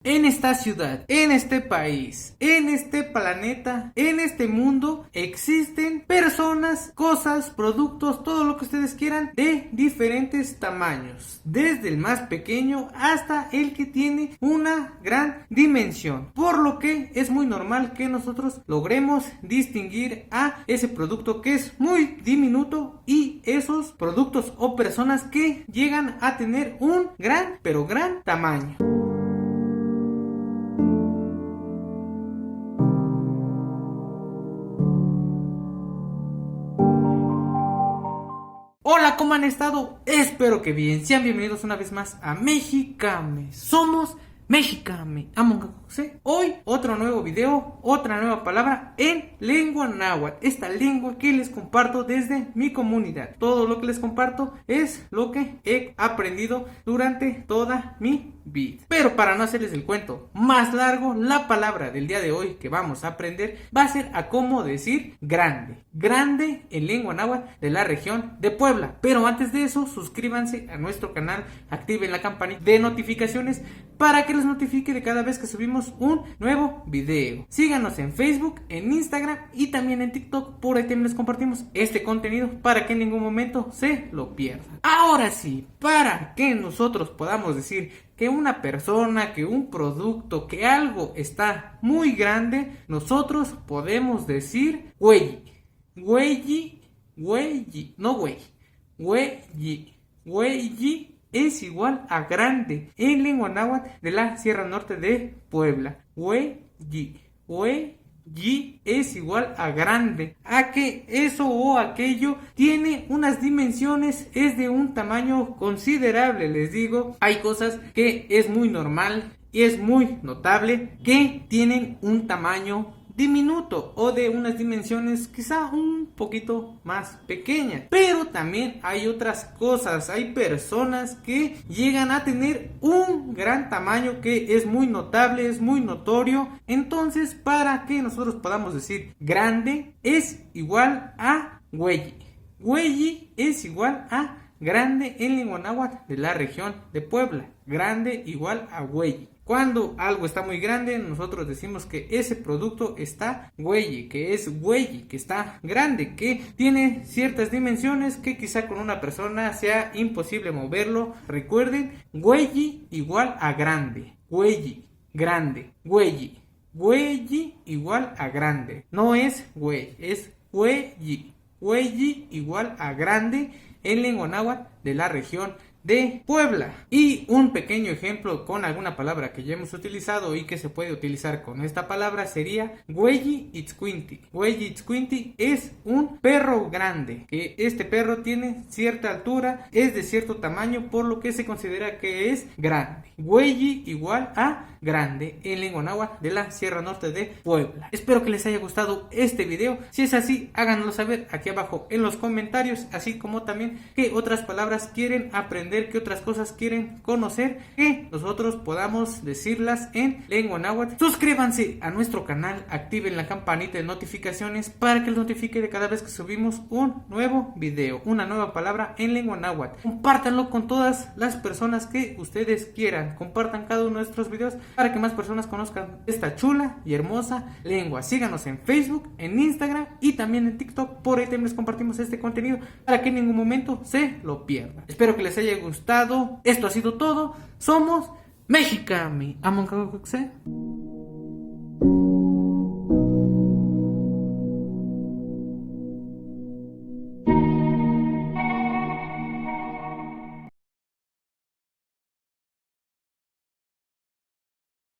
En esta ciudad, en este país, en este planeta, en este mundo, existen personas, cosas, productos, todo lo que ustedes quieran, de diferentes tamaños, desde el más pequeño hasta el que tiene una gran dimensión, por lo que es muy normal que nosotros logremos distinguir a ese producto que es muy diminuto y esos productos o personas que llegan a tener un gran, pero gran tamaño. Hola, ¿cómo han estado? Espero que bien. Sean bienvenidos una vez más a Mexicame. Somos Mexicame. Hoy otro nuevo video, otra nueva palabra en lengua náhuatl. Esta lengua que les comparto desde mi comunidad. Todo lo que les comparto es lo que he aprendido durante toda mi vida. Pero para no hacerles el cuento más largo, la palabra del día de hoy que vamos a aprender va a ser a cómo decir grande. Grande en lengua náhuatl de la región de Puebla. Pero antes de eso, suscríbanse a nuestro canal, activen la campanita de notificaciones para que les notifique de cada vez que subimos un nuevo video. Síganos en Facebook, en Instagram y también en TikTok. Por ahí también les compartimos este contenido para que en ningún momento se lo pierdan. Ahora sí, para que nosotros podamos decir que una persona, que un producto, que algo está muy grande, nosotros podemos decir güey. Güey, güey, no güey. Güey, güey es igual a grande en lengua náhuatl de la Sierra Norte de Puebla. Güey, güey es igual a grande, a que eso o aquello tiene unas dimensiones, es de un tamaño considerable. Les digo, hay cosas que es muy normal y es muy notable que tienen un tamaño diminuto o de unas dimensiones quizá un poquito más pequeñas, pero también hay otras cosas, hay personas que llegan a tener un gran tamaño que es muy notable, es muy notorio. Entonces, para que nosotros podamos decir grande es igual a güey. Güey es igual a grande en lengua náhuatl de la región de Puebla. Grande igual a güey. Cuando algo está muy grande, nosotros decimos que ese producto está güey, que es güey, que está grande, que tiene ciertas dimensiones que quizá con una persona sea imposible moverlo. Recuerden, güey igual a grande, güey, grande, güey, güey igual a grande. No es güey, es güey, güey igual a grande en lengua náhuatl de la región de Puebla. Y un pequeño ejemplo con alguna palabra que ya hemos utilizado y que se puede utilizar con esta palabra sería güey itzcuinti. Güey itzcuinti es un perro grande, que este perro tiene cierta altura, es de cierto tamaño, por lo que se considera que es grande. Güey igual a grande en lengua náhuatl de la Sierra Norte de Puebla. Espero que les haya gustado este video. Si es así, háganlo saber aquí abajo en los comentarios, así como también qué otras palabras quieren aprender, qué otras cosas quieren conocer, que nosotros podamos decirlas en lengua náhuatl. Suscríbanse a nuestro canal, activen la campanita de notificaciones para que les notifique de cada vez que subimos un nuevo video, una nueva palabra en lengua náhuatl. Compártanlo con todas las personas que ustedes quieran. Compartan cada uno de nuestros videos para que más personas conozcan esta chula y hermosa lengua. Síganos en Facebook, en Instagram y también en TikTok. Por ahí también les compartimos este contenido para que en ningún momento se lo pierdan. Espero que les haya gustado. Esto ha sido todo. Somos Mexicame.